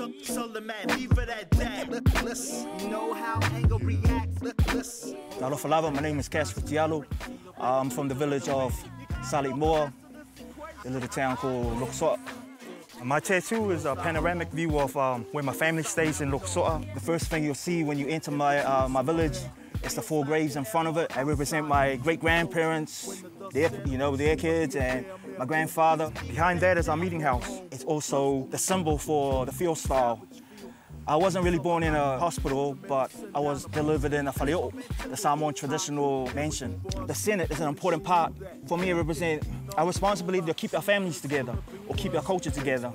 My name is Kas Futialo. I'm from the village of Samoa, a little town called Loksoa. My tattoo is a panoramic view of where my family stays in Loksoa. The first thing you'll see when you enter my village is the 4 graves in front of it. I represent my great-grandparents, their kids, and my grandfather. Behind that is our meeting house. It's also the symbol for the Feelstyle. I wasn't really born in a hospital, but I was delivered in a whaleo'o, the Samoan traditional mansion. The Senate is an important part. For me, it represents our responsibility to keep our families together, or keep our culture together.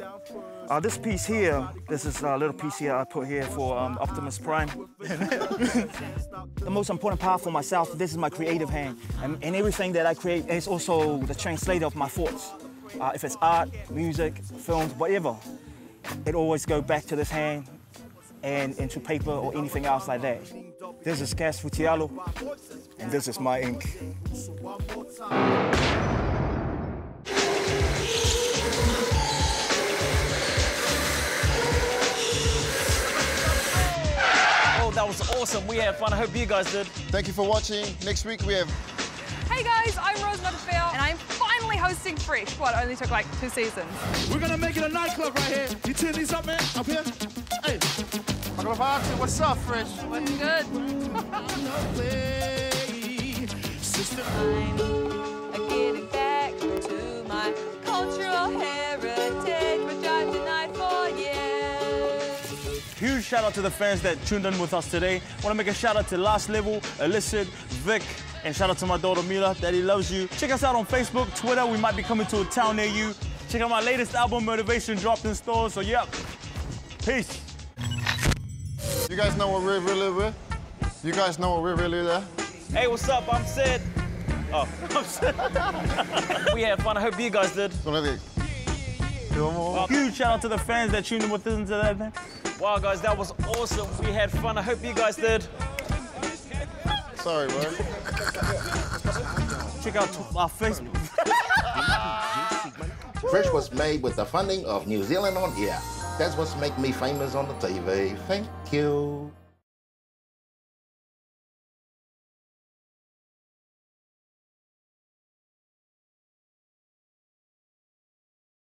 This piece here, this is a little piece here I put here for Optimus Prime. The most important part for myself, this is my creative hand. And everything that I create is also the translator of my thoughts. If it's art, music, films, whatever, it always goes back to this hand and into paper or anything else like that. This is Kas Futialo, and this is my ink. Oh, that was awesome. We had fun. I hope you guys did. Thank you for watching. Next week we have... Hey guys, I'm Rose Montefeo, and I'm finally hosting Fresh. Well, it only took like 2 seasons. We're gonna make it a nightclub right here. You turn these up, man, up here. Hey. What's up, Fresh? What's good? Sister. I'm getting back to my cultural heritage, which I've denied for years. Huge shout out to the fans that tuned in with us today. I want to make a shout out to Last Level, Illicit, Vic, and shout out to my daughter Mila. Daddy loves you. Check us out on Facebook, Twitter. We might be coming to a town near you. Check out my latest album, Motivation, dropped in stores. So, yeah, peace. You guys know what we're really with? You guys know what we're really there? Hey, what's up? I'm Sid. Oh, I'm Sid. We had fun. I hope you guys did. Huge shout out to the fans that tuned in with us into that, man. Wow, guys, that was awesome. We had fun. I hope you guys did. Sorry, bro. Check out our Facebook. Fresh was made with the funding of New Zealand On Air. That's what's making me famous on the TV. Thank you.